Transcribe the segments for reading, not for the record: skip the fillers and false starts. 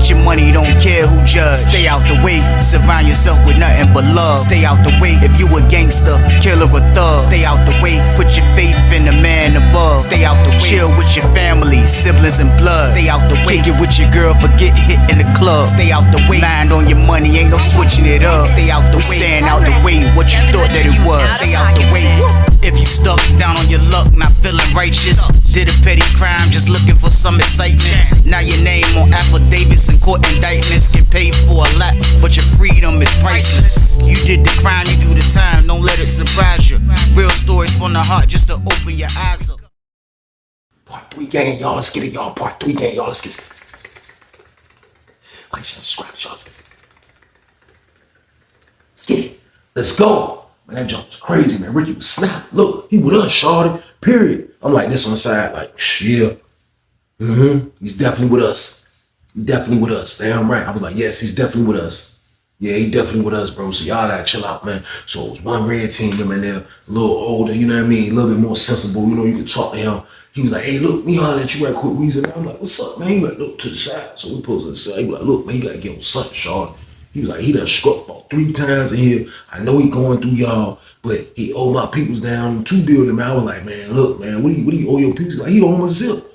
get your money, don't care who judge. Stay out the way, surround yourself with nothing but love. Stay out the way, if you a gangster, killer or thug. Stay out the way, put your faith in the man above. Stay out the way, chill with your family, siblings and blood. Stay out the way, kick it with your girl, forget hit in the club. Stay out the way, mind on your money, ain't no switching it up. Stay out the way, stand out the way, what you thought that it was. Stay out the way. If you stuck down on your luck, not feeling righteous, did a petty crime, just looking for some excitement. Now your name on affidavits and court indictments, get paid for a lot, but your freedom is priceless. You did the crime, you do the time, don't let it surprise you. Real stories from the heart, just to open your eyes up. Part 3 gang, y'all, let's get it, y'all. Part 3 gang, y'all, let's get it. Like, subscribe, y'all, let's get it. Let's go. Man, that jump was crazy, man. Ricky was snapping. Look, he with us, shorty. Period. I'm like this on the side, like, yeah. He's definitely with us. He definitely with us. Damn right. I was like, yes, he's definitely with us. Yeah, he definitely with us, bro. So y'all gotta chill out, man. So it was one red team member in there, a little older, you know what I mean? A little bit more sensible, you know, you could talk to him. He was like, hey, look, me holler at you right quick, Weezy. I'm like, what's up, man? He like, look to the side. So we posted to the side. He was like, look, man, you gotta get on something, shorty. He was like, he done struck about 3 times in here. I know he going through y'all, but he owe my peoples down 2 buildings, man. I was like, man, look, man, what do you owe your peoples? Like, he owe him a zip.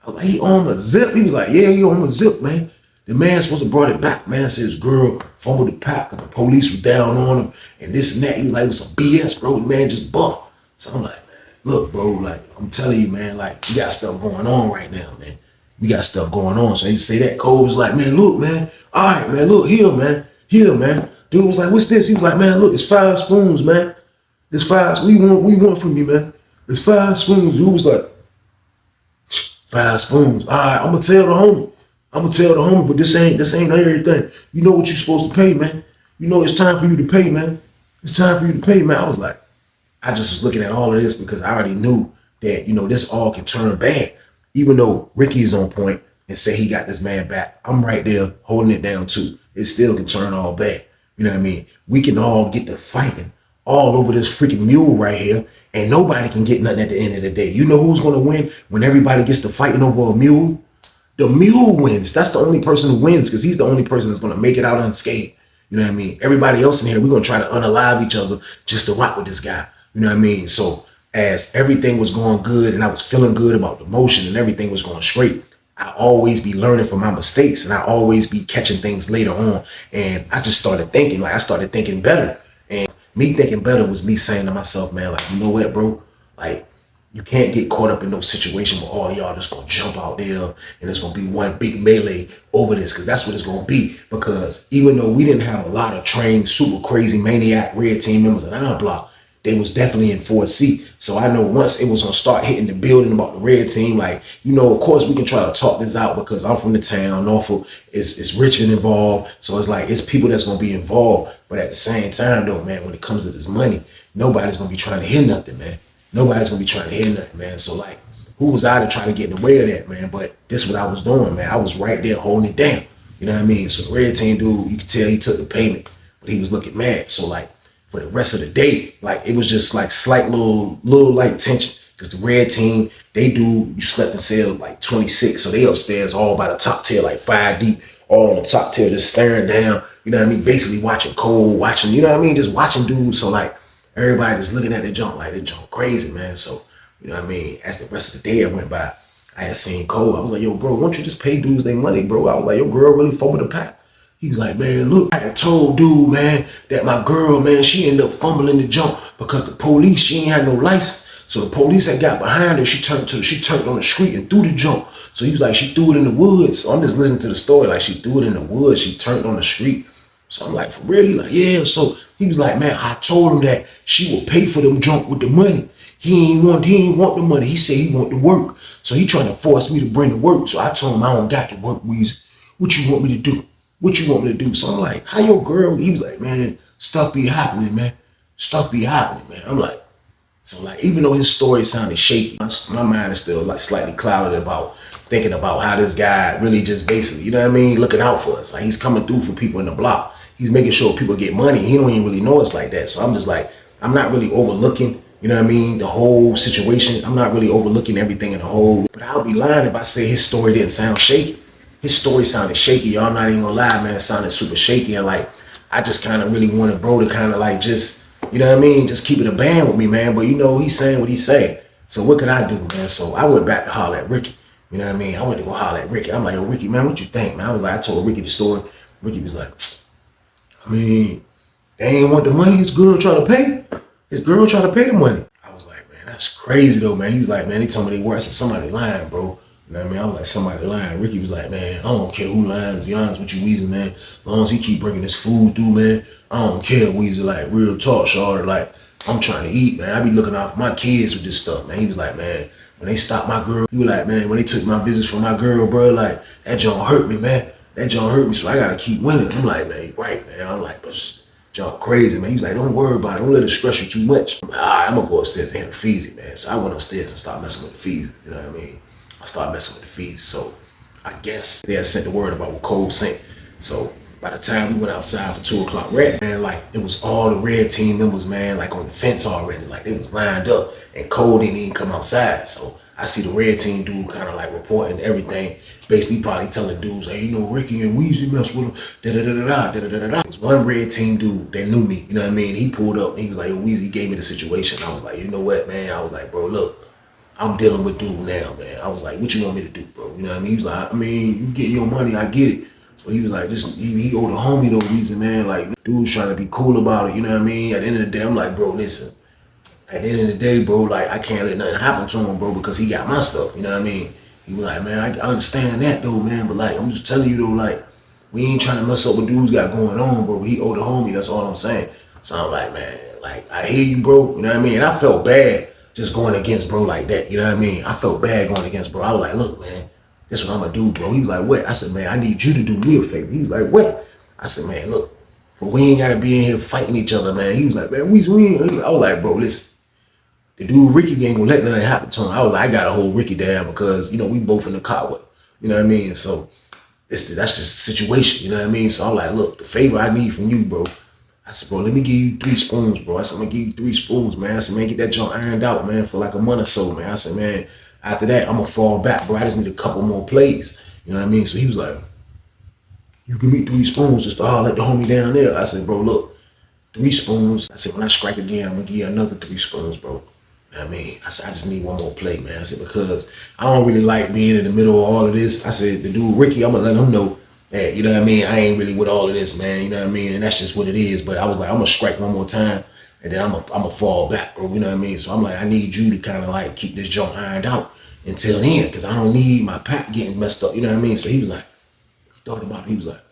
I was like, he owe him a zip? He was like, yeah, he owe him a zip, man. The man supposed to brought it back, man. Said his girl fumbled the pack and the police was down on him and this and that. He was like, it was some BS, bro. The man just bumped. So I'm like, man, look, bro, like, I'm telling you, man, like, we got stuff going on right now, man. We got stuff going on. So they say that Cole was like, man, look, man. All right, man, look, here, man. Here, man. Dude was like, what's this? He was like, man, look, it's 5 spoons, man. It's 5. We want from you, man. It's 5 spoons. Dude was like, 5 spoons. All right, I'm gonna tell the homie. But this ain't everything. You know what you're supposed to pay, man. You know it's time for you to pay, man. It's time for you to pay, man. I was like, I just was looking at all of this because I already knew that, you know, this all can turn bad. Even though Ricky's on point and say he got this man back, I'm right there holding it down too. It still can turn all bad. You know what I mean? We can all get to fighting all over this freaking mule right here, and nobody can get nothing at the end of the day. You know who's gonna win when everybody gets to fighting over a mule? The mule wins. That's the only person who wins because he's the only person that's gonna make it out unscathed. You know what I mean? Everybody else in here, we're gonna try to unalive each other just to rock with this guy. You know what I mean? So as everything was going good and I was feeling good about the motion and everything was going straight, I always be learning from my mistakes and I always be catching things later on. And I just started thinking, like I started thinking better. And me thinking better was me saying to myself, man, like, you know what, bro? Like, you can't get caught up in no situation where all y'all just gonna jump out there and it's gonna be one big melee over this, because that's what it's gonna be. Because even though we didn't have a lot of trained, super crazy maniac red team members in our block, they was definitely in 4C. So I know once it was gonna start hitting the building about the red team, like, you know, of course we can try to talk this out because I'm from the town, Norfolk, it's Richmond involved. So it's like, it's people that's gonna be involved. But at the same time though, man, when it comes to this money, nobody's gonna be trying to hear nothing, man. Nobody's gonna be trying to hear nothing, man. So like, who was I to try to get in the way of that, man? But this is what I was doing, man. I was right there holding it down. You know what I mean? So the red team dude, you could tell he took the payment, but he was looking mad. So like, for the rest of the day, like, it was just like slight little light tension. Because the red team, you slept in cell like 26. So they upstairs all by the top tier, like 5 deep, all on the top tier, just staring down, you know what I mean? Basically watching Cole, watching, you know what I mean? Just watching dudes. So like, everybody just looking at the jump like, the jump crazy, man. So, you know what I mean? As the rest of the day went by, I had seen Cole. I was like, yo, bro, why don't you just pay dudes their money, bro? I was like, your girl really fumbled the pack. He was like, man, look, I had told dude, man, that my girl, man, she ended up fumbling the jump because the police, she ain't had no license. So the police had got behind her. She turned on the street and threw the jump. So he was like, she threw it in the woods. So I'm just listening to the story. Like, she threw it in the woods. She turned on the street. So I'm like, for real? He like, yeah. So he was like, man, I told him that she would pay for them junk with the money. He ain't want the money. He said he want the work. So he trying to force me to bring the work. So I told him I don't got the work, Weezy. What you want me to do? What you want me to do? So I'm like, how your girl? He was like, man, stuff be happening, man. Stuff be happening, man. I'm like, so like, even though his story sounded shaky, my mind is still like slightly clouded about thinking about how this guy really just basically, you know what I mean, looking out for us. Like, he's coming through for people in the block. He's making sure people get money. He don't even really know us like that. So I'm just like, I'm not really overlooking, you know what I mean, the whole situation. I'm not really overlooking everything in the whole. But I'll be lying if I say his story didn't sound shaky. his story sounded shaky. Y'all not even gonna lie, man. It sounded super shaky. And like, I just kind of really wanted bro to kind of like just, you know what I mean? Just keep it a band with me, man. But you know, he's saying what he's saying. So what could I do, man? So I went back to holler at Ricky. You know what I mean? I went to go holler at Ricky. I'm like, yo, Ricky, man, what you think, man? I told Ricky the story. Ricky was like, I mean, they ain't want the money. His girl trying to pay. His girl trying to pay the money. I was like, man, that's crazy though, man. He was like, man, he told me they were. I said, somebody lying, bro. You know what I mean? I was like, somebody lying. Ricky was like, man, I don't care who lying. To be honest with you, Weezy, man. As long as he keep bringing his food through, man, I don't care, Weezy. Like, real talk, Shard. Like, I'm trying to eat, man. I be looking out for my kids with this stuff, man. He was like, man, when they stopped my girl, he was like, man, when they took my visits from my girl, bro, like, that joint hurt me, man. That joint hurt me, so I gotta keep winning. I'm like, man, right, man. I'm like, but joint crazy, man. He was like, don't worry about it. Don't let it stress you too much. I'm like, all right, I'm gonna go upstairs and handle Feezy, man. So I went upstairs and started messing with the Feezy. You know what I mean? I started messing with the Feezy. So I guess they had sent the word about what Cole sent. So by the time we went outside for 2 o'clock, red, man, like it was all the red team members, man, like on the fence already. Like they was lined up and Cole didn't even come outside. So I see the red team dude kind of like reporting everything. Basically probably telling dudes, hey, you know, Ricky and Weezy mess with him, da-da-da-da-da, da-da-da-da. There was one red team dude that knew me, you know what I mean? He pulled up and he was like, yo, Weezy gave me the situation. I was like, you know what, man? I was like, bro, look, I'm dealing with dude now, man. I was like, what you want me to do, bro? You know what I mean? He was like, I mean, you get your money, I get it. But he was like, he owed a homie though, Weezy, man. Like, dude's trying to be cool about it, you know what I mean? At the end of the day, I'm like, bro, listen. At the end of the day, bro, like, I can't let nothing happen to him, bro, because he got my stuff, you know what I mean? He was like, man, I understand that, though, man, but, like, I'm just telling you, though, like, we ain't trying to mess up what dudes got going on, bro, but he owed a homie, that's all I'm saying. So I'm like, man, like, I hear you, bro, you know what I mean? And I felt bad just going against bro like that, you know what I mean? I felt bad going against bro. I was like, look, man, this is what I'm gonna do, bro. He was like, what? I said, man, I need you to do me a favor. He was like, what? I said, man, look, but we ain't gotta be in here fighting each other, man. He was like, man, we ain't. I was like, bro, listen. The dude Ricky ain't gonna let nothing happen to him. I was like, I gotta hold Ricky down because, you know, we both in the car with him. You know what I mean? So that's just the situation, you know what I mean? So I'm like, look, the favor I need from you, bro. I said, bro, let me give you 3 spoons, bro. I said, I'm gonna give you 3 spoons, man. I said, man, get that joint ironed out, man, for like a month or so, man. I said, man, after that, I'm gonna fall back, bro. I just need a couple more plays. You know what I mean? So he was like, you give me 3 spoons just to holler at the homie down there. I said, bro, look, 3 spoons. I said, when I strike again, I'm gonna give you another 3 spoons, bro. I mean, I said, I just need one more play, man. I said, because I don't really like being in the middle of all of this. I said, the dude, Ricky, I'm going to let him know that, you know what I mean? I ain't really with all of this, man. You know what I mean? And that's just what it is. But I was like, I'm going to strike one more time and then I'm going to fall back, bro. You know what I mean? So I'm like, I need you to kind of like keep this joint ironed out until then because I don't need my pack getting messed up. You know what I mean? So he was like, he thought about it. He was like,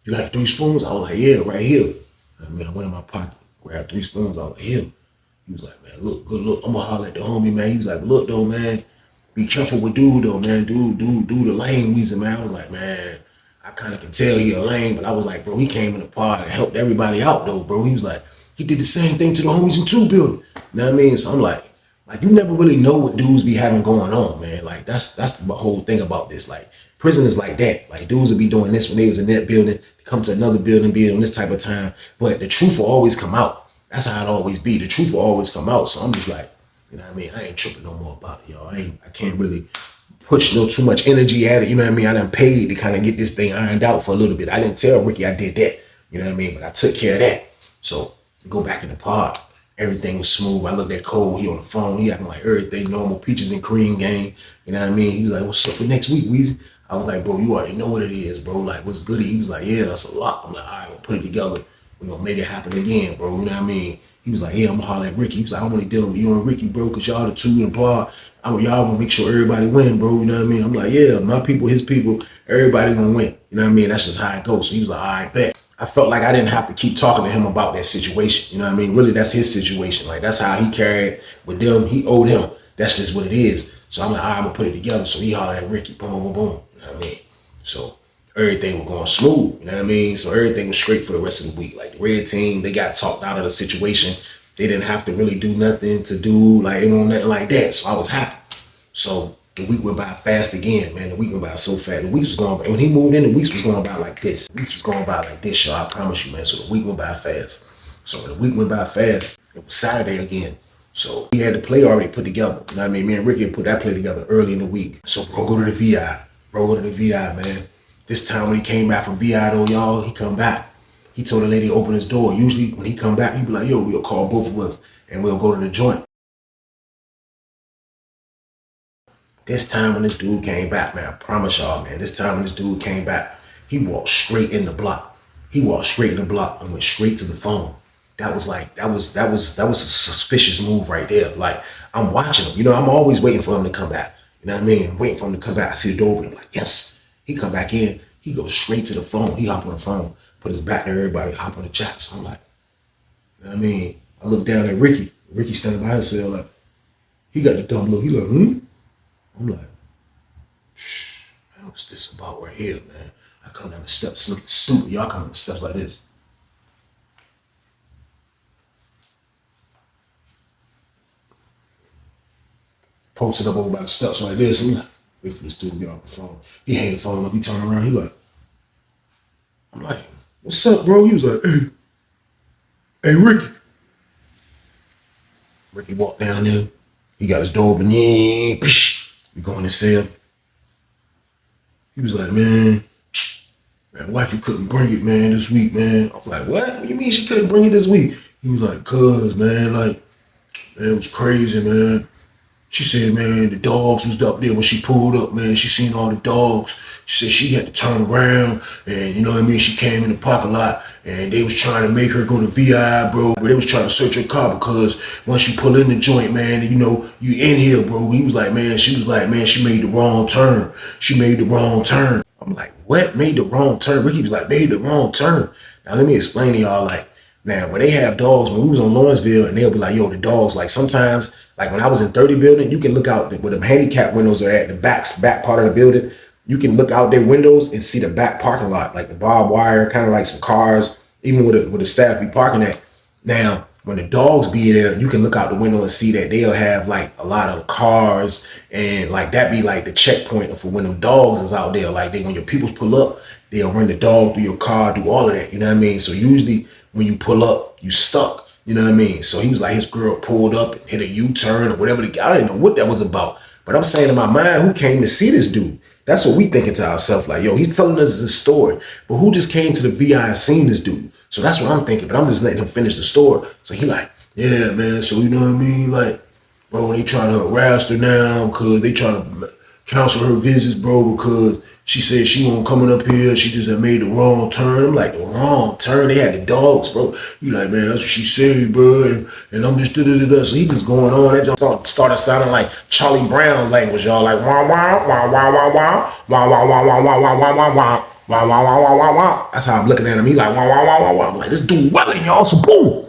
you got 3 spoons? I was like, yeah, right here. I mean, I went in my pocket, grabbed 3 spoons. I was like, here. He was like, man, look, good look. I'm gonna holler at the homie, man. He was like, look though, man, be careful with dude though, man. Dude, the lame Weezy, man. I was like, man, I kind of can tell he a lame, but I was like, bro, he came in the pod and helped everybody out though, bro. He was like, he did the same thing to the homies in 2 building. You know what I mean? So I'm like you never really know what dudes be having going on, man. Like that's the whole thing about this. Like prison is like that. Like dudes would be doing this when they was in that building, come to another building, be on this type of time. But the truth will always come out. That's how it always be. The truth will always come out. So I'm just like, you know what I mean? I ain't tripping no more about it, y'all. I can't really push too much energy at it. You know what I mean? I done paid to kind of get this thing ironed out for a little bit. I didn't tell Ricky I did that. You know what I mean? But I took care of that. So go back in the pod. Everything was smooth. I looked at Cole. He on the phone. He acting like everything normal. Peaches and cream game. You know what I mean? He was like, what's up for next week, Weezy? I was like, bro, you already know what it is, bro. Like, what's goody? He was like, yeah, that's a lot. I'm like, all right, we'll put it together. We're going to make it happen again, bro. You know what I mean? He was like, yeah, I'm gonna holler at Ricky. He was like, I'm only dealing with you and Ricky, bro, because y'all the 2 in the pod. Y'all gonna make sure everybody win, bro. You know what I mean? I'm like, yeah, my people, his people, everybody gonna win. You know what I mean? That's just how it goes. So he was like, all right, bet. I felt like I didn't have to keep talking to him about that situation. You know what I mean? Really, that's his situation. Like, that's how he carried with them. He owed them. That's just what it is. So I'm like, all right, I'm gonna put it together. So he hollered at Ricky, boom, boom, boom, boom. You know what I mean? So everything was going smooth, you know what I mean? So everything was straight for the rest of the week. Like the red team, they got talked out of the situation. They didn't have to really do nothing to do, like, it wasn't nothing like that. So I was happy. So the week went by fast again, man. The week went by so fast. The weeks was going by, when he moved in, the weeks was going by like this. The weeks was going by like this, y'all, I promise you, man. So the week went by fast. So when the week went by fast, it was Saturday again. So we had the play already put together. You know what I mean? Me and Ricky put that play together early in the week. So we're gonna go to the VI. Bro, go to the VI, man. This time when he came back from VI though, y'all, he come back. He told the lady to open his door. Usually when he come back, he be like, yo, we'll call both of us and we'll go to the joint. This time when this dude came back, man, I promise y'all, man, this time when this dude came back, he walked straight in the block. He walked straight in the block and went straight to the phone. That was a suspicious move right there. Like, I'm watching him. You know, I'm always waiting for him to come back. You know what I mean? I'm waiting for him to come back. I see the door open. I'm like, yes. He come back in. He goes straight to the phone. He hop on the phone, put his back to everybody, hop on the chat. So I'm like, you know what I mean? I look down at Ricky. Ricky standing by himself like, he got the dumb look. He like, I'm like, man, what's this about right here, man? I come down the steps looking stupid. Y'all come down the steps like this. Posted up over by the steps like this. I'm like, wait for this dude to get off the phone. He hang the phone up. He turn around. He like, I'm like, what's up, bro? He was like, hey, Ricky. Ricky walked down there. He got his door open. Yeah, we go in the cell. He was like, man, wifey couldn't bring it, man, this week, man. I was like, what do you mean she couldn't bring it this week? He was like, cuz, man, like, man, it was crazy, man. She said, man, the dogs was up there when she pulled up, man. She seen all the dogs. She said she had to turn around and, you know what I mean, she came in the parking lot and they was trying to make her go to VI, bro. But they was trying to search her car because once you pull in the joint, man, you know, you in here, bro. He was like, man, she made the wrong turn. She made the wrong turn. I'm like, what? Made the wrong turn? Ricky was like, made the wrong turn. Now, let me explain to y'all, like, now, when they have dogs, when we was on Lawrenceville, and they'll be like, yo, the dogs, like sometimes, like when I was in 30 building, you can look out where the handicap windows are at, the back part of the building. You can look out their windows and see the back parking lot, like the barbed wire, kind of like some cars, even where the staff be parking at. Now, when the dogs be there, you can look out the window and see that they'll have like a lot of cars and like that be like the checkpoint for when them dogs is out there. Like when your peoples pull up, they'll run the dog through your car, do all of that. You know what I mean? So usually when you pull up, you stuck. You know what I mean? So he was like, his girl pulled up and hit a U-turn or whatever. I didn't know what that was about. But I'm saying in my mind, who came to see this dude? That's what we thinking to ourselves. Like, yo, he's telling us this story. But who just came to the VI and seen this dude? So that's what I'm thinking. But I'm just letting him finish the story. So he like, yeah, man. So you know what I mean? Like, bro, they trying to harass her now because they trying to cancel her visits, bro, because she said she won't coming up here. She just had made the wrong turn. I'm like, the wrong turn? They had the dogs, bro. You like, man, that's what she said, bro. And I'm just da-da-da-da. So he just going on. That just started sounding like Charlie Brown language, y'all. Like, wah, wah, wah, wah, wah, wah, wah, wah, wah, wah, wah, wah, wah, wah, wah. Wah, wah, wah, wah, wah, wah. That's how I'm looking at him. He like, wah, wah, wah, wah, wah. I'm like, this dude welling, y'all. So boom.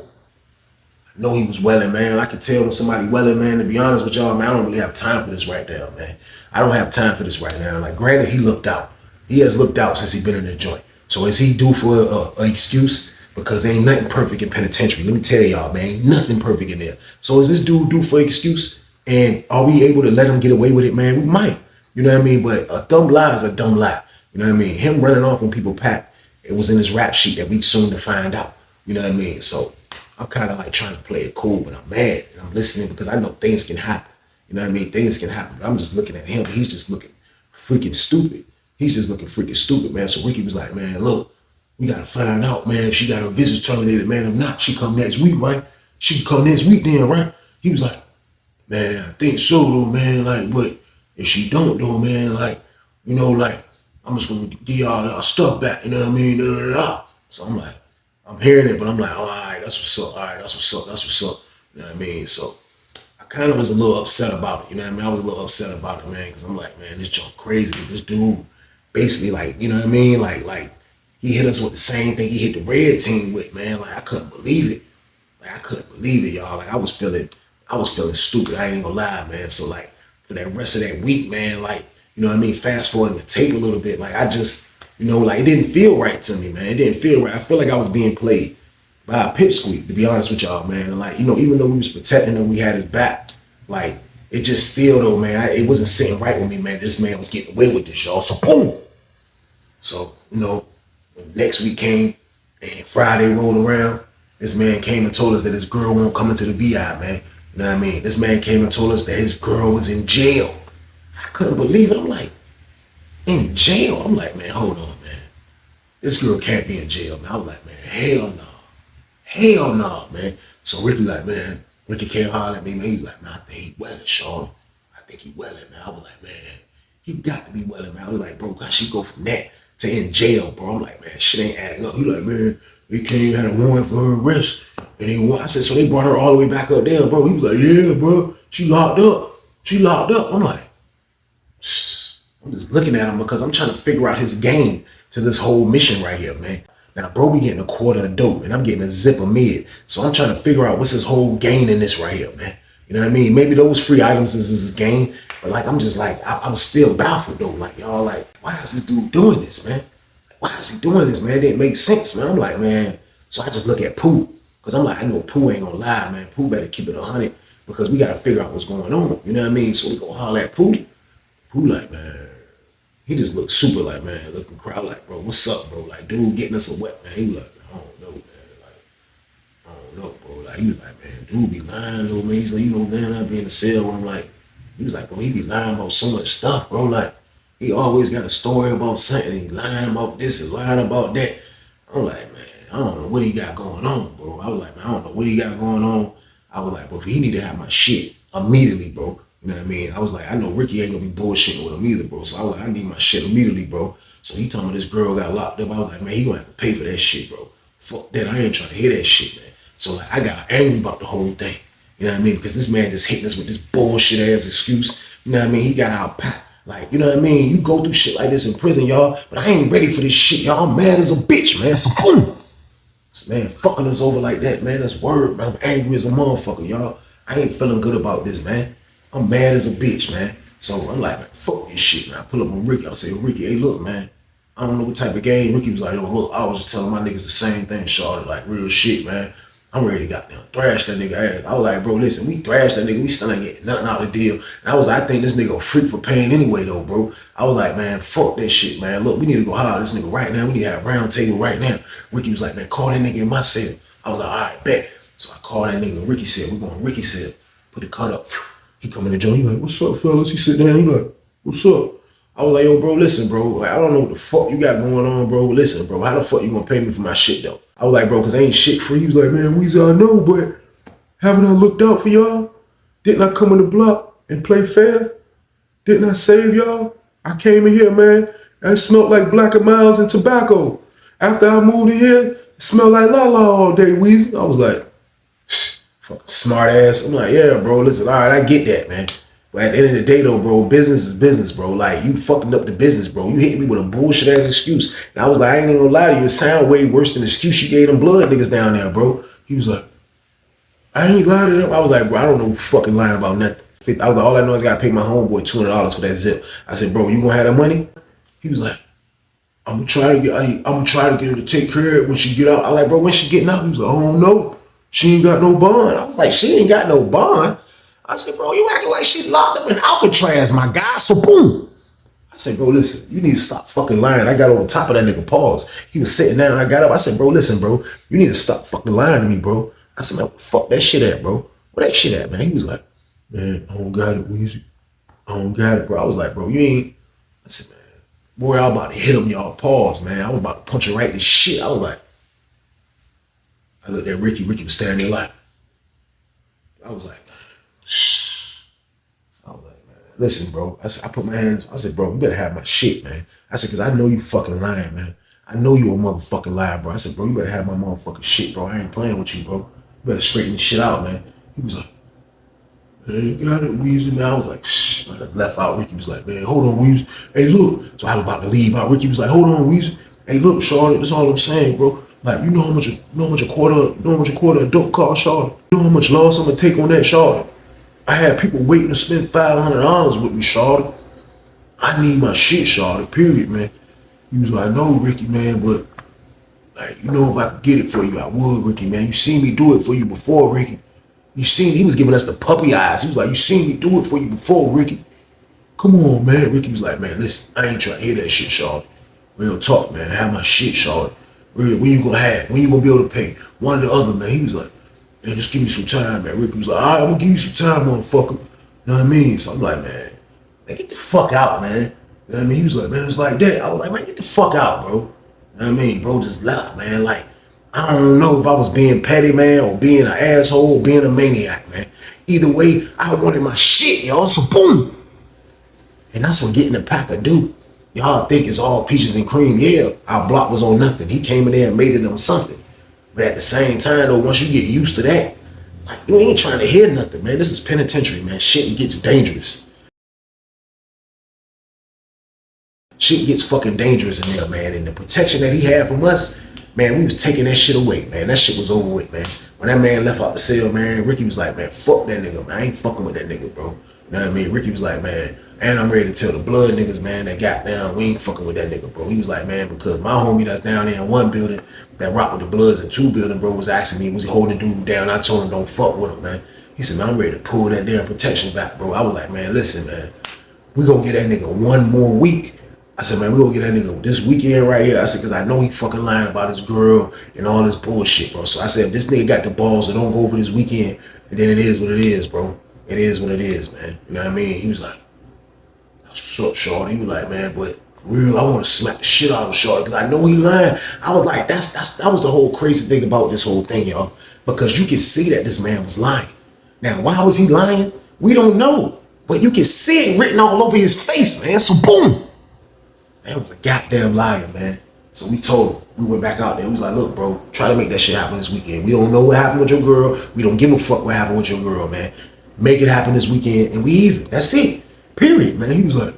I know he was welling, man. I could tell when somebody welling, man. To be honest with y'all, man, I don't really have time for this right now, man. I don't have time for this right now. Like, granted, he looked out. He has looked out since he been in the joint. So is he due for an excuse? Because ain't nothing perfect in penitentiary. Let me tell y'all, man, ain't nothing perfect in there. So is this dude due for an excuse? And are we able to let him get away with it, man? We might. You know what I mean? But a dumb lie is a dumb lie. You know what I mean? Him running off when people pack, it was in his rap sheet that we soon to find out. You know what I mean? So I'm kind of like trying to play it cool, but I'm mad and I'm listening because I know things can happen. You know what I mean? Things can happen. I'm just looking at him. He's just looking freaking stupid. He's just looking freaking stupid, man. So Ricky was like, man, look, we got to find out, man, if she got her visits terminated, man. If not, she come next week, right? She can come next week then, right? He was like, man, I think so, though, man. Like, but if she don't, though, man, like, you know, like, I'm just going to give y'all stuff back, you know what I mean? Da, da, da. So I'm like, I'm hearing it, but I'm like, oh, all right, that's what's up. All right, that's what's up. That's what's up. You know what I mean? So I kind of was a little upset about it. You know what I mean? I was a little upset about it, man, because I'm like, man, this junk crazy. This dude basically, like, you know what I mean? Like he hit us with the same thing he hit the red team with, man. Like, I couldn't believe it. Like, I couldn't believe it, y'all. Like, I was feeling stupid. I ain't even gonna lie, man. So, like, for that rest of that week, man, like, you know what I mean? Fast forwarding the tape a little bit, like, I just, you know, like, it didn't feel right to me, man. It didn't feel right. I feel like I was being played by a pipsqueak, to be honest with y'all, man. And like, you know, even though we was protecting him, we had his back, like, it just still, though, man, it wasn't sitting right with me, man. This man was getting away with this, y'all. So, boom. So, you know, when next week came and Friday rolled around, this man came and told us that his girl won't come into the VI, man. You know what I mean? This man came and told us that his girl was in jail. I couldn't believe it. I'm like, In jail? I'm like, man, hold on, man. This girl can't be in jail, man. I was like, man, hell no. Hell no, man. So Ricky like, man, Ricky can't holler at me, man. He was like, man, I think he welling, Sean. I think he welling, man. I was like, man, he got to be welling, man. I was like, bro, how she go from that to in jail, bro? I'm like, man, shit ain't adding up. He like, man, we can't even have a warrant for her arrest. And I said, so they brought her all the way back up there, bro. He was like, yeah, bro, she locked up. She locked up. I'm like, I'm just looking at him because I'm trying to figure out his game to this whole mission right here, man. Now, bro, be getting a quarter of dope, and I'm getting a zip of mid. So I'm trying to figure out what's his whole gain in this right here, man. You know what I mean? Maybe those free items is his gain, but like, I'm just like, I was still baffled though. Like, y'all like, why is this dude doing this, man? Like, why is he doing this, man? It didn't make sense, man. I'm like, man. So I just look at Pooh, because I'm like, I know Pooh ain't gonna lie, man. Pooh better keep it 100 because we got to figure out what's going on. You know what I mean? So we go holler at Pooh. Pooh like, man. He just looked super like, man, looking crowd like, bro, what's up, bro? Like, dude getting us a wet, man. He was like, I don't know, man. Like, I don't know, bro. Like, he was like, man, dude be lying, though, man. He's like, you know, man, I be in the cell with him. Like, he was like, bro, he be lying about so much stuff, bro. Like, he always got a story about something. He lying about this and lying about that. I'm like, man, I don't know what he got going on, bro. I was like, man, I don't know what he got going on. I was like, bro, he need to have my shit immediately, bro. You know what I mean? I was like, I know Ricky ain't gonna be bullshitting with him either, bro. So I was like, I need my shit immediately, bro. So he told me this girl got locked up. I was like, man, he gonna have to pay for that shit, bro. Fuck that. I ain't trying to hear that shit, man. So like, I got angry about the whole thing. You know what I mean? Because this man just hitting us with this bullshit ass excuse. You know what I mean? He got our pack. Like, you know what I mean? You go through shit like this in prison, y'all. But I ain't ready for this shit, y'all. I'm mad as a bitch, man. So boom. This man fucking us over like that, man. That's word, man. I'm angry as a motherfucker, y'all. I ain't feeling good about this, man. I'm mad as a bitch, man. So I'm like, man, fuck this shit, man. I pull up on Ricky. I say, Ricky, hey, look, man. I don't know what type of game. Ricky was like, yo, look, I was just telling my niggas the same thing, Charlotte. Like, real shit, man. I'm ready to goddamn thrash that nigga ass. I was like, bro, listen, we thrashed that nigga. We still ain't getting nothing out of the deal. And I was like, I think this nigga a freak for pain anyway, though, bro. I was like, man, fuck that shit, man. Look, we need to go holler this nigga right now. We need to have a round table right now. Ricky was like, man, call that nigga in my cell. I was like, all right, bet. So I called that nigga. Ricky said, we're going to Ricky cell. Put the cut up. He come in the joint. He like, what's up, fellas? He sit down. He like, what's up? I was like, yo, bro, listen, bro. Like, I don't know what the fuck you got going on, bro. Listen, bro, how the fuck you gonna pay me for my shit, though? I was like, bro, because ain't shit free. He was like, man, Weezy, I know, but haven't I looked out for y'all? Didn't I come in the block and play fair? Didn't I save y'all? I came in here, man, and it smelled like Black and Miles and tobacco. After I moved in here, it smelled like La La all day, Weezy. I was like, fucking smart ass. I'm like, yeah, bro, listen, all right, I get that, man. But at the end of the day, though, bro, business is business, bro. Like, you fucking up the business, bro. You hit me with a bullshit ass excuse. And I was like, I ain't even gonna lie to you. It sound way worse than the excuse you gave them blood niggas down there, bro. He was like, I ain't lying to them. I was like, bro, I don't know fucking lying about nothing. I was like, all I know is I gotta pay my homeboy $200 for that zip. I said, bro, you gonna have that money? He was like, I'm gonna try to get her to take care of it when she get out. I was like, bro, when she getting out? He was like, I don't know. She ain't got no bond. I was like, she ain't got no bond. I said, bro, you acting like she locked up in Alcatraz, my guy. So boom. I said, bro, listen, you need to stop fucking lying. I got on top of that nigga, pause. He was sitting down, I got up. I said, bro, listen, bro, you need to stop fucking lying to me, bro. I said, man, fuck that shit at, bro. Where that shit at, man? He was like, man, I don't got it, Weezy. I don't got it, bro. I was like, bro, you ain't. I said, man, boy, I was about to hit him, y'all. Pause, man. I was about to punch her right in the shit. I was like, I looked at Ricky. Ricky was standing there like, I was like, shh. I was like, man, listen, bro. I said, I put my hands, I said, bro, you better have my shit, man. I said, because I know you fucking lying, man. I know you a motherfucking liar, bro. I said, bro, you better have my motherfucking shit, bro. I ain't playing with you, bro. You better straighten this shit out, man. He was like, hey, got it, Weezy, man. I was like, shh. I just left out. Ricky was like, man, hold on, Weezy. Hey, look. So I was about to leave out. Ricky was like, hold on, Weezy. Hey, look, Charlotte, that's all I'm saying, bro. Like, you know how much a quarter a dope cost, Charlotte? You know how much loss I'm gonna take on that, Charlotte? I had people waiting to spend $500 with me, Charlotte. I need my shit, Charlotte, period, man. He was like, no, Ricky, man, but like, you know, if I could get it for you, I would, Ricky, man. You seen me do it for you before, Ricky. You seen, he was giving us the puppy eyes. He was like, you seen me do it for you before, Ricky. Come on, man. Ricky was like, man, listen, I ain't trying to hear that shit, Charlotte. Real talk, man. Have my shit, Charlotte. Real, when you gonna have? When you gonna be able to pay? One or the other, man. He was like, man, just give me some time, man. Ricky was like, all right, I'm gonna give you some time, motherfucker. You know what I mean? So I'm like, man, get the fuck out, man. You know what I mean? He was like, man, it's like that. I was like, man, get the fuck out, bro. You know what I mean? Bro just left, man. Like, I don't know if I was being petty, man, or being an asshole, or being a maniac, man. Either way, I wanted my shit, y'all. So boom. And that's what getting the Packer do. Y'all think it's all peaches and cream. Yeah, our block was on nothing. He came in there and made it on something. But at the same time, though, once you get used to that, like, you ain't trying to hear nothing, man. This is penitentiary, man. Shit gets dangerous. Shit gets fucking dangerous in there, man. And the protection that he had from us, man, we was taking that shit away, man. That shit was over with, man. When that man left out the cell, man, Ricky was like, man, fuck that nigga, man. I ain't fucking with that nigga, bro. You know what I mean? Ricky was like, man, and I'm ready to tell the blood niggas, man, that got down, we ain't fucking with that nigga, bro. He was like, man, because my homie that's down there in one building, that rock with the Bloods in two building, bro, was asking me, was he holding dude down? I told him, don't fuck with him, man. He said, man, I'm ready to pull that damn protection back, bro. I was like, man, listen, man, we gonna get that nigga one more week. I said, man, we gonna get that nigga this weekend right here. I said, because I know he fucking lying about his girl and all this bullshit, bro. So I said, if this nigga got the balls, so don't go over this weekend, and then it is what it is, bro. It is what it is, man. You know what I mean? He was like, that's what's up, shorty. He was like, man, but for real, I want to smack the shit out of shorty because I know he lying. I was like, that was the whole crazy thing about this whole thing, y'all. Because you can see that this man was lying. Now, why was he lying? We don't know. But you can see it written all over his face, man. So boom. Man was a goddamn liar, man. So we told him, we went back out there. We was like, look, bro, try to make that shit happen this weekend. We don't know what happened with your girl. We don't give a fuck what happened with your girl, man. Make it happen this weekend and we even. That's it. Period, man. He was like,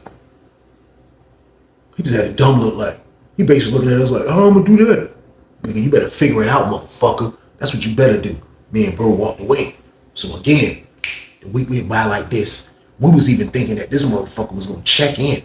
he just had a dumb look like, he basically looking at us like, how I'm gonna do that? Nigga, you better figure it out, motherfucker. That's what you better do. Me and bro walked away. So again, the week went by like this. We was even thinking that this motherfucker was gonna check in.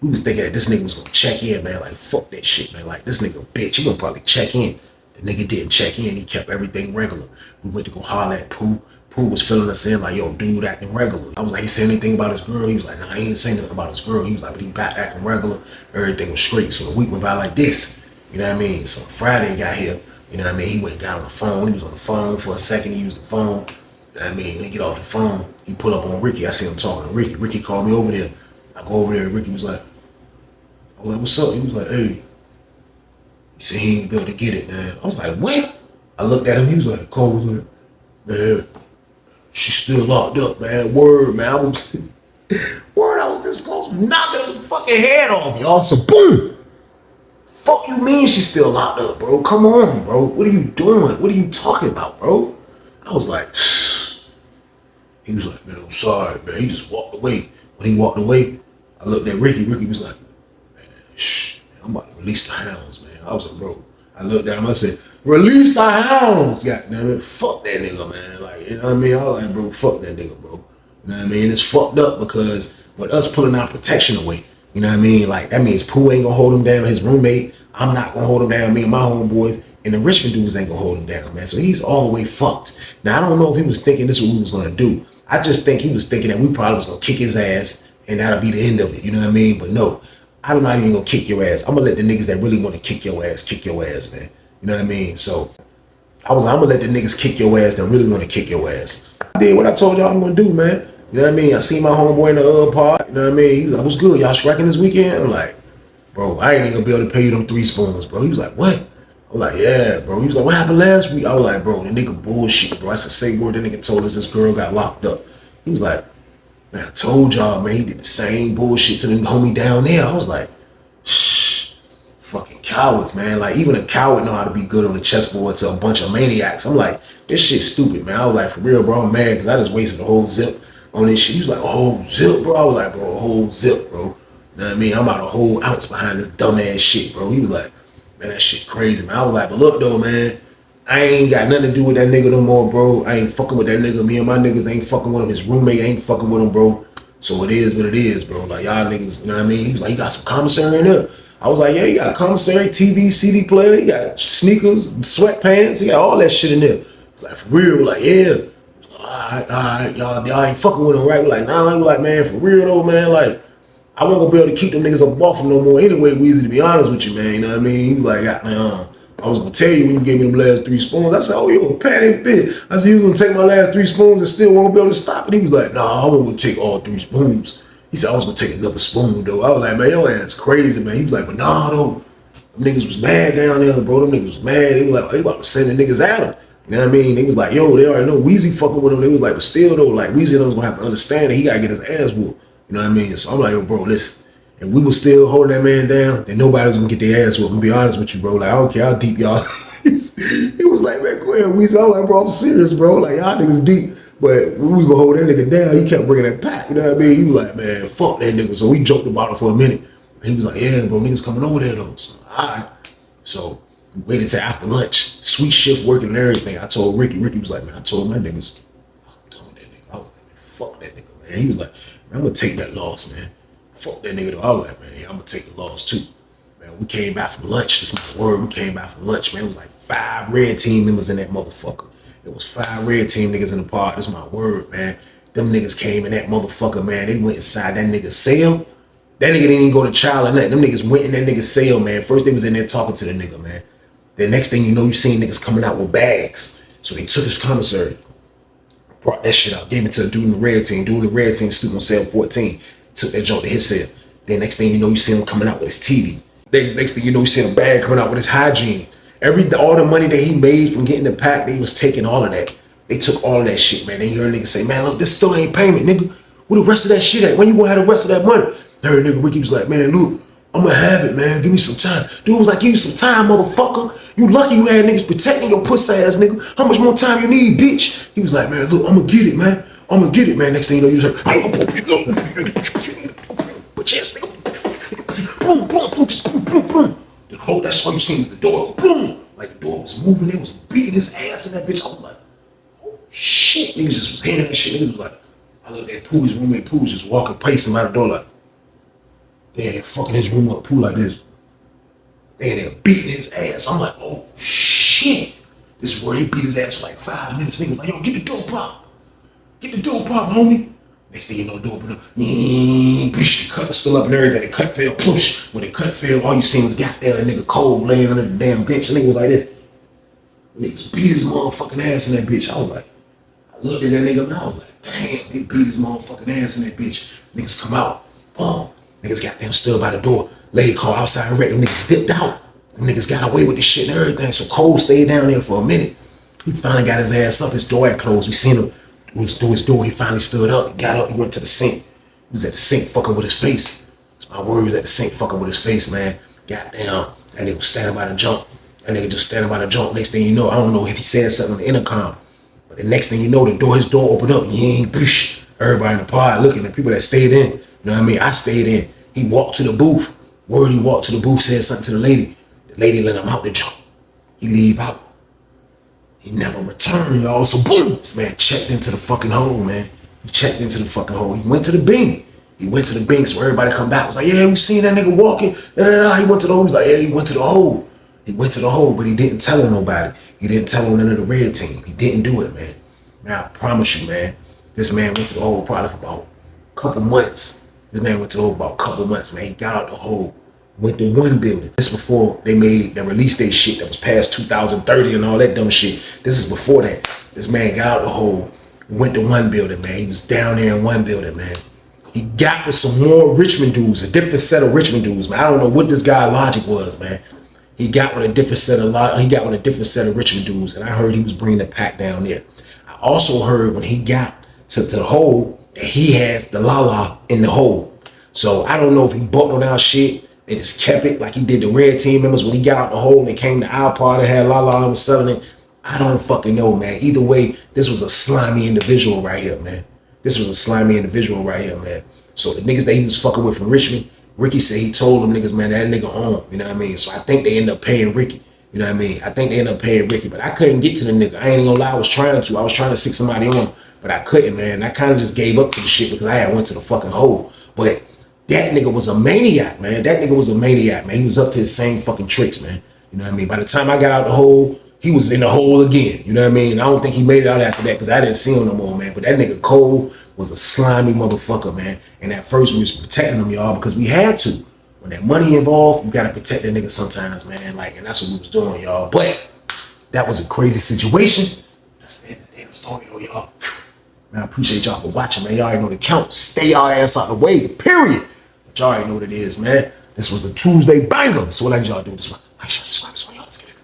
We was thinking that this nigga was gonna check in, man. Like, fuck that shit, man. Like, this nigga bitch, he gonna probably check in. The nigga didn't check in. He kept everything regular. We went to go holler at Pooh. Pooh was filling us in like, yo, dude acting regular. I was like, he said anything about his girl? He was like, nah, he ain't saying nothing about his girl. He was like, but he back acting regular. Everything was straight. So the week went by like this. You know what I mean? So Friday he got here. You know what I mean? He went and got on the phone. He was on the phone for a second. He used the phone. You know what I mean? When he get off the phone, he pull up on Ricky. I see him talking to Ricky. Ricky called me over there. I go over there and Ricky was like, I was like, what's up? He was like, hey. He said he ain't be able to get it, man. I was like, what? I looked at him. He was like, Cole was like, man, she's still locked up, man. Word, man. I was this close to knocking his fucking head off, y'all. So boom. Fuck you mean she's still locked up, bro? Come on, bro. What are you doing? What are you talking about, bro? I was like, he was like, man, I'm sorry, man. He just walked away. When he walked away, I looked at Ricky. Ricky was like, I'm about to release the hounds, man. I was like, bro. I looked at him, I said, release the hounds, goddamn it. Fuck that nigga, man. Like, you know what I mean? I was like, bro, fuck that nigga, bro. You know what I mean? It's fucked up because with us pulling our protection away, you know what I mean? Like, that means Pooh ain't gonna hold him down, his roommate. I'm not gonna hold him down, me and my homeboys. And the Richmond dudes ain't gonna hold him down, man. So he's all the way fucked. Now, I don't know if he was thinking this is what we was gonna do. I just think he was thinking that we probably was gonna kick his ass and that'll be the end of it, you know what I mean? But no. I'm not even gonna kick your ass. I'm gonna let the niggas that really wanna kick your ass, man. You know what I mean? So I was like, I'm gonna let the niggas kick your ass that really wanna kick your ass. I did what I told y'all I'm gonna do, man. You know what I mean? I seen my homeboy in the pod, you know what I mean? He was like, what's good? Y'all striking this weekend? I'm like, bro, I ain't even gonna be able to pay you them 3 spoons, bro. He was like, what? I'm like, yeah, bro. He was like, what happened last week? I was like, bro, the nigga bullshit, bro. That's a safe word. The nigga told us this girl got locked up. He was like, man, I told y'all, man, he did the same bullshit to the homie down there. I was like, shh, fucking cowards, man. Like, even a coward know how to be good on the chessboard to a bunch of maniacs. I'm like, this shit's stupid, man. I was like, for real, bro, I'm mad because I just wasted a whole zip on this shit. He was like, a whole zip, bro. I was like, bro, a whole zip, bro. You know what I mean? I'm out a whole ounce behind this dumbass shit, bro. He was like, man, that shit crazy, man. I was like, but look, though, man, I ain't got nothing to do with that nigga no more, bro. I ain't fucking with that nigga. Me and my niggas ain't fucking with him. His roommate ain't fucking with him, bro. So it is what it is, bro. Like, y'all niggas, you know what I mean? He was like, you got some commissary in there? I was like, yeah, you got a commissary, TV, CD player, you got sneakers, sweatpants, you got all that shit in there. It's like, for real, we're like, yeah. All right, y'all ain't fucking with him, right? We're like, nah, we're like, man, for real though, man, like, I wasn't gonna be able to keep them niggas up off him no more anyway, Weezy, to be honest with you, man, you know what I mean? He was like, I was gonna tell you when you gave me them last 3 spoons. I said, oh, you a patty bitch. I said, you was gonna take my last 3 spoons and still won't be able to stop it. He was like, nah, I wasn't gonna take all 3 spoons. He said, I was gonna take another spoon though. I was like, man, your ass crazy, man. He was like, but nah though. Them niggas was mad down there, bro. Them niggas was mad. They was like, they about to send the niggas at him. You know what I mean? They was like, yo, they already know Weezy fucking with him. They was like, but still though, like Weezy was gonna have to understand that he gotta get his ass whooped. You know what I mean? So I'm like, yo, bro, listen. And we was still holding that man down, then nobody was gonna get their ass whooped. I'm gonna be honest with you, bro. Like, I don't care how deep y'all. He was like, man, go ahead, Weezy. I was like, bro, I'm serious, bro. Like, y'all niggas deep. But we was gonna hold that nigga down. He kept bringing that pack. You know what I mean? He was like, man, fuck that nigga. So we joked about it for a minute. He was like, yeah, bro, niggas coming over there though. So, all right. So we waited till after lunch. Sweet shift working and everything. I told Ricky. Ricky was like, man, I told my niggas, I'm done with that nigga. I was like, man, fuck that nigga, man. He was like, man, I'm gonna take that loss, man. Fuck that nigga though. I was like, man, yeah, I'm gonna take the loss too. Man, we came back from lunch. This is my word. We came back from lunch, man. It was like 5 red team members in that motherfucker. It was 5 red team niggas in the park. This is my word, man. Them niggas came in that motherfucker, man. They went inside that nigga's cell. That nigga didn't even go to trial or nothing. Them niggas went in that nigga's cell, man. First they was in there talking to the nigga, man. The next thing you know, you seen niggas coming out with bags. So they took his commissary, brought that shit out, gave it to a dude in the red team. Dude in the red team sleep on cell 14. Took that joint to his cell. Then next thing you know, you see him coming out with his TV. Next thing you know, you see a bag coming out with his hygiene. All the money that he made from getting the pack, they was taking all of that. They took all of that shit, man. They heard niggas say, man, look, this still ain't payment, nigga. Where the rest of that shit at? When you gonna have the rest of that money? I heard nigga Ricky was like, man, look, I'm gonna have it, man. Give me some time. Dude was like, give you some time, motherfucker. You lucky you had niggas protecting your pussy ass, nigga. How much more time you need, bitch? He was like, man, look, I'm gonna get it, man. I'm gonna get it, man. Next thing you know, you was like, but yes, nigga. Boom, boom, boom, boom, boom. The whole, that's all you seen was the door. Boom. Like the door was moving. They was beating his ass in that bitch. I was like, oh shit. Niggas just was hearing that shit. Niggas was like, I looked at Pooh, his roommate Pooh was just walking, pacing out the door like, they ain't fucking his room up, Pooh like this. They in there beating his ass. I'm like, oh shit. This is where they beat his ass for like 5 minutes. Niggas like, yo, get the door pop. Get the door pop, homie. Next thing you know, the door open up. The cut was still up and everything. The cut fell, push. When the cut fell, all you seen was goddamn a nigga cold laying under the damn bench. The nigga was like this. The niggas beat his motherfucking ass in that bitch. I was like, I looked at that nigga and I was like, damn, they beat his motherfucking ass in that bitch. Niggas come out. Boom. Niggas goddamn stood by the door. Lady called outside and them niggas dipped out. Them niggas got away with this shit and everything. So Cole stayed down there for a minute. He finally got his ass up. His door had closed. We seen him through his door. He finally stood up. He got up. He went to the sink. He was at the sink fucking with his face. That's my word. He was at the sink fucking with his face, man. Goddamn. That nigga was standing by the jump. That nigga just standing by the jump. Next thing you know, I don't know if he said something on the intercom. But the next thing you know, his door opened up. Everybody in the pod looking at people that stayed in. You know what I mean? I stayed in. He walked to the booth. Word, he walked to the booth, said something to the lady. The lady let him out the jump. He leave out. He never returned, y'all. So boom, this man checked into the fucking hole, man. He checked into the fucking hole. He went to the Bing. He went to the Bing, so everybody come back. Was like, yeah, we seen that nigga walking. He went to the hole. He's like, yeah, he went to the hole. He went to the hole, but he didn't tell nobody. He didn't tell none of the red team. He didn't do it, man. Man, I promise you, man. This man went to the hole probably for about a couple months. This man went to the hole about a couple months, man. He got out the hole. Went to one building. This before they made the release date shit that was past 2030 and all that dumb shit. This is before that. This man got out the hole, went to one building, man. He was down there in one building, man. He got with some more Richmond dudes, a different set of Richmond dudes, man. I don't know what this guy logic was, man. He got with a different set of Richmond dudes, and I heard he was bringing the pack down there. I also heard when he got to the hole that he has the la in the hole. So I don't know if he bought no down shit. They just kept it like he did the red team members when he got out the hole and they came to our part and had La and was selling it. I don't fucking know, man. Either way, this was a slimy individual right here, man. So the niggas that he was fucking with from Richmond, Ricky said he told them niggas, man, that nigga on, you know what I mean? So I think they ended up paying Ricky, you know what I mean? But I couldn't get to the nigga. I ain't even gonna lie, I was trying to stick somebody on, but I couldn't, man. I kind of just gave up to the shit because I had went to the fucking hole. But that nigga was a maniac, man. He was up to his same fucking tricks, man. You know what I mean? By the time I got out the hole, he was in the hole again. You know what I mean? I don't think he made it out after that because I didn't see him no more, man. But that nigga Cole was a slimy motherfucker, man. And at first we was protecting him, y'all, because we had to. When that money involved, you gotta protect that nigga sometimes, man. Like, and that's what we was doing, y'all. But that was a crazy situation. That's the end of the damn story, though, y'all. Man, I appreciate y'all for watching, man. Y'all already know the count. Stay y'all ass out the way, period. But y'all already know what it is, man. This was the Tuesday banger. So what y'all do this one? Like, subscribe, y'all. Let's get it.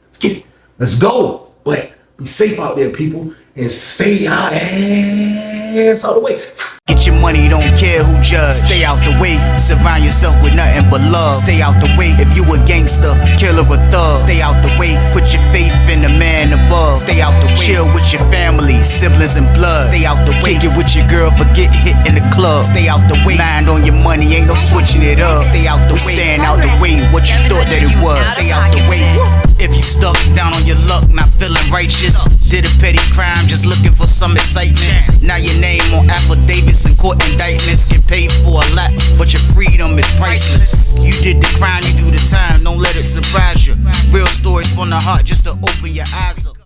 Let's get it. Let's go. But be safe out there, people. And stay y'all ass out the way. Get your money, don't care who judge. Stay out the way, surround yourself with nothing but love. Stay out the way if you a gangster, killer or thug. Stay out the way, put your faith in the man above. Stay out the way, chill with your family, siblings and blood. Stay out the way, kick it with your girl, forget hit in the club. Stay out the way, mind on your money, ain't no switching it up. Stay out the way, stand out the way, what you thought that it was. Stay out the way. If you stuck down on your luck, not feeling righteous, did a petty crime, just looking for some excitement. Now your name on affidavits and court indictments, get paid for a lot, but your freedom is priceless. You did the crime, you do the time, don't let it surprise you. Real stories from the heart, just to open your eyes up.